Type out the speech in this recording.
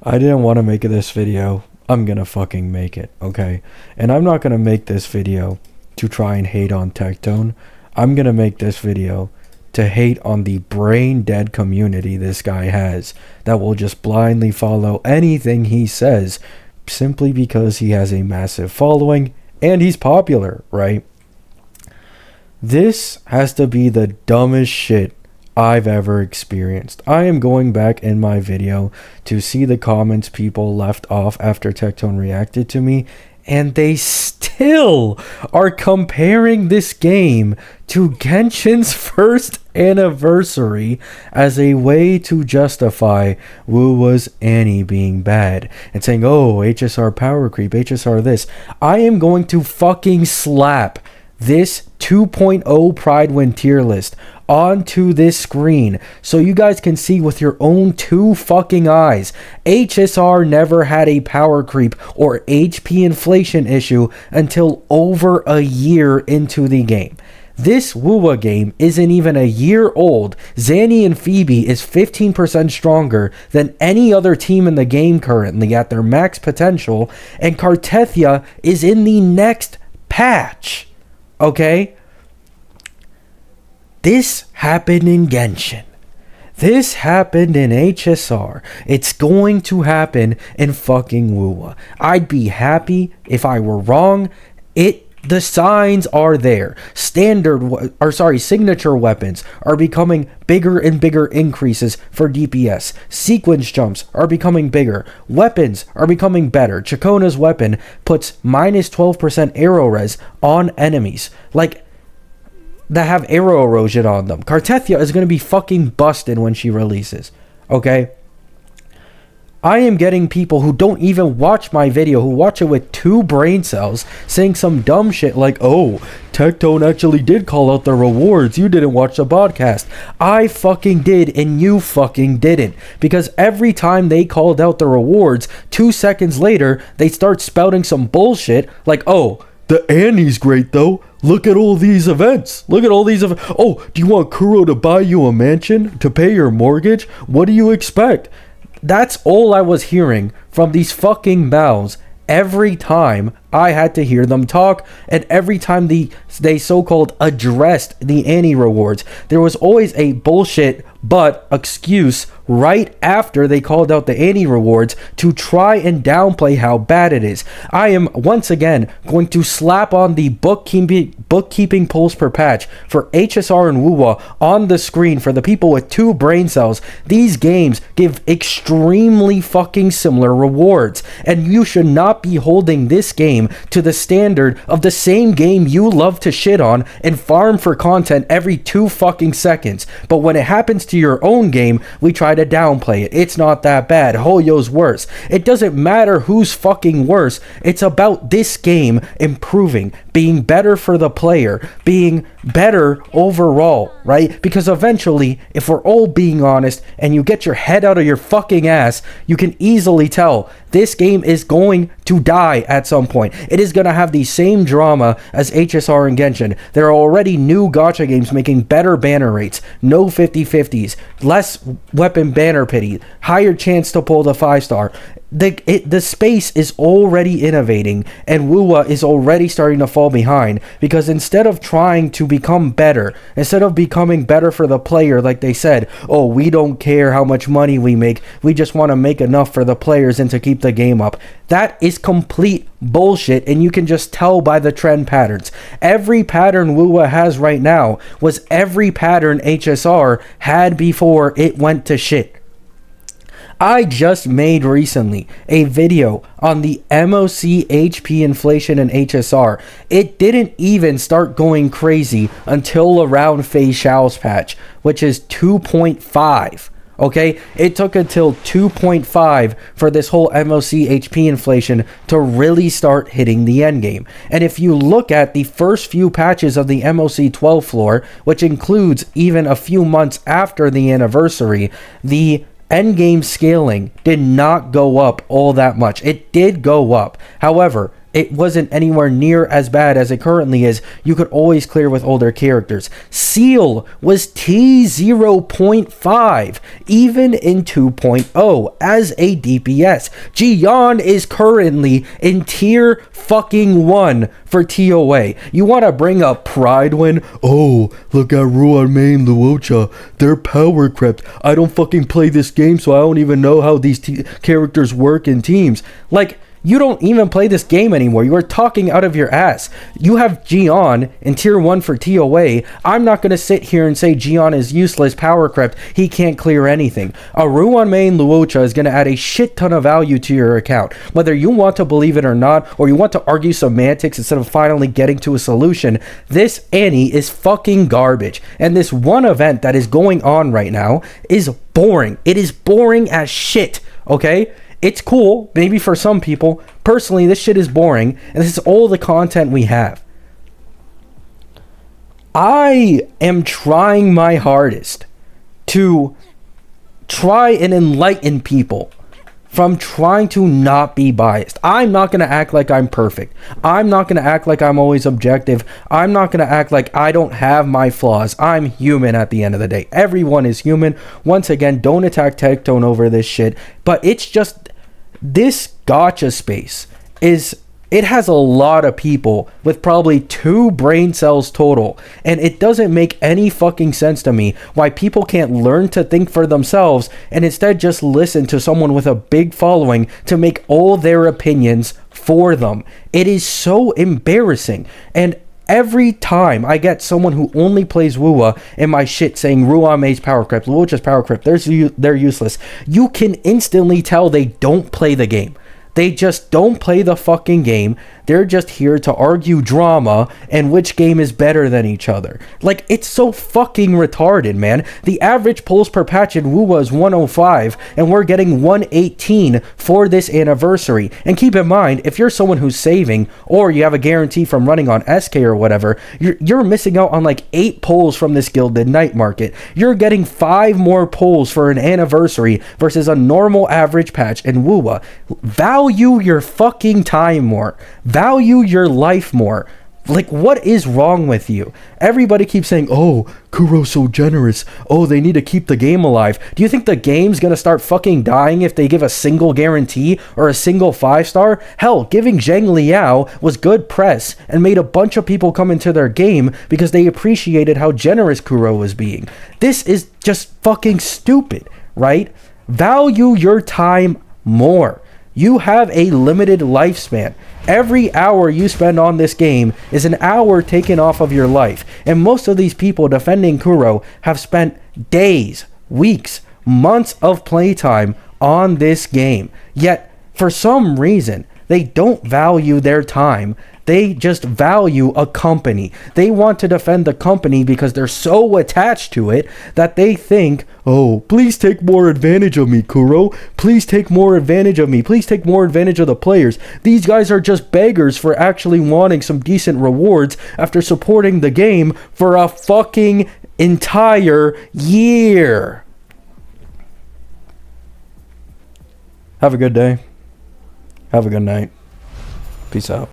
I didn't want to make this video. I'm gonna fucking make it, okay? And I'm not gonna make this video to try and hate on Tectone. I'm gonna make this video to hate on the brain dead community this guy has that will just blindly follow anything he says simply because he has a massive following and he's popular, right? This has to be the dumbest shit I've ever experienced. I am going back in my video to see the comments people left off after Tectone reacted to me, and they still are comparing this game to Genshin's first anniversary as a way to justify Wuwa's Annie being bad and saying, oh, HSR power creep, HSR this. I am going to fucking slap this 2.0 Pride Win tier list onto this screen so you guys can see with your own two fucking eyes. HSR never had a power creep or HP inflation issue until over a year into the game. This Wuwa game isn't even a year old. Zanny and Phoebe is 15% stronger than any other team in the game currently at their max potential, and Kartethia is in the next patch. Okay? This happened in Genshin. This happened in HSR. It's going to happen in fucking Wuwa. I'd be happy if I were wrong. The signs are there. Signature weapons are becoming bigger and bigger increases for DPS. Sequence jumps are becoming bigger. Weapons are becoming better. Chakona's weapon puts minus 12% arrow res on enemies. Like, that have arrow erosion on them. Kartethia is going to be fucking busted when she releases. Okay? I am getting people who don't even watch my video, who watch it with 2 brain cells, saying some dumb shit like, oh, Tectone actually did call out the rewards. You didn't watch the podcast. I fucking did, and you fucking didn't. Because every time they called out the rewards, 2 seconds later, they start spouting some bullshit like, oh, the Annie's great though. Look at all these events. Look at all these events. Oh, do you want Kuro to buy you a mansion to pay your mortgage? What do you expect? That's all I was hearing from these fucking mouths every time I had to hear them talk, and every time they so-called addressed the Annie rewards. There was always a bullshit but excuse right after they called out the Annie rewards to try and downplay how bad it is. I am once again going to slap on the bookkeeping pulls per patch for HSR and Wuwa on the screen for the people with 2 brain cells. These games give extremely fucking similar rewards, and you should not be holding this game to the standard of the same game you love to shit on and farm for content every 2 fucking seconds. But when it happens to your own game, we try to downplay it. It's not that bad. Hoyo's worse. It doesn't matter who's fucking worse. It's about this game improving, being better for the player, being better overall, right? Because eventually, if we're all being honest and you get your head out of your fucking ass, you can easily tell this game is going to die at some point. It is going to have the same drama as HSR and Genshin. There are already new gacha games making better banner rates, no 50-50s, less weapon banner pity, higher chance to pull the 5-star. The space is already innovating, and Wuwa is already starting to fall behind, because instead of trying to become better, instead of becoming better for the player like they said, oh, we don't care how much money we make, we just want to make enough for the players and to keep the game up. That is complete bullshit, and you can just tell by the trend patterns. Every pattern Wuwa has right now was every pattern HSR had before it went to shit. I just made recently a video on the MOC HP inflation in HSR. It didn't even start going crazy until around Fei Xiao's patch, which is 2.5. Okay, it took until 2.5 for this whole MOC HP inflation to really start hitting the endgame. And if you look at the first few patches of the MOC 12 floor, which includes even a few months after the anniversary, the endgame scaling did not go up all that much. It did go up. However, it wasn't anywhere near as bad as it currently is. You could always clear with older characters. Seal was T0.5 even in 2.0 as a DPS. Gian is currently in tier fucking 1 for TOA. You want to bring up Pride when, oh, look at Ruan Main Luocha, they're power crept. I don't fucking play this game, so I don't even know how these characters work in teams. Like, you don't even play this game anymore. You are talking out of your ass. You have Gian in tier 1 for TOA. I'm not going to sit here and say Gian is useless, power crept, he can't clear anything. A Ruan main Luocha is going to add a shit ton of value to your account. Whether you want to believe it or not, or you want to argue semantics instead of finally getting to a solution, this Annie is fucking garbage. And this one event that is going on right now is boring. It is boring as shit, okay? It's cool, maybe for some people. Personally, this shit is boring, and this is all the content we have. I am trying my hardest to try and enlighten people from trying to not be biased. I'm not going to act like I'm perfect. I'm not going to act like I'm always objective. I'm not going to act like I don't have my flaws. I'm human at the end of the day. Everyone is human. Once again, don't attack Tectone over this shit. But it's just, this gacha space it has a lot of people with probably 2 brain cells total, and it doesn't make any fucking sense to me why people can't learn to think for themselves and instead just listen to someone with a big following to make all their opinions for them. It is so embarrassing. And every time I get someone who only plays Wua in my shit saying Ruame's power crept, Luocha's power crept, they're useless, you can instantly tell they don't play the game. They just don't play the fucking game. They're just here to argue drama and which game is better than each other. Like, it's so fucking retarded, man. The average pulls per patch in Wua is 105, and we're getting 118 for this anniversary. And keep in mind, if you're someone who's saving, or you have a guarantee from running on SK or whatever, you're missing out on like 8 pulls from this gilded night market. You're getting 5 more pulls for an anniversary versus a normal average patch in Wua. Value your fucking time more. Value your life more. Like, what is wrong with you? Everybody keeps saying, oh, Kuro's so generous. Oh, they need to keep the game alive. Do you think the game's gonna start fucking dying if they give a single guarantee or a single 5-star? Hell, giving Zheng Liao was good press and made a bunch of people come into their game because they appreciated how generous Kuro was being. This is just fucking stupid, right? Value your time more. You have a limited lifespan. Every hour you spend on this game is an hour taken off of your life. And most of these people defending Kuro have spent days, weeks, months of playtime on this game. Yet, for some reason, they don't value their time. They just value a company. They want to defend the company because they're so attached to it that they think, oh, please take more advantage of me, Kuro. Please take more advantage of me. Please take more advantage of the players. These guys are just beggars for actually wanting some decent rewards after supporting the game for a fucking entire year. Have a good day. Have a good night. Peace out.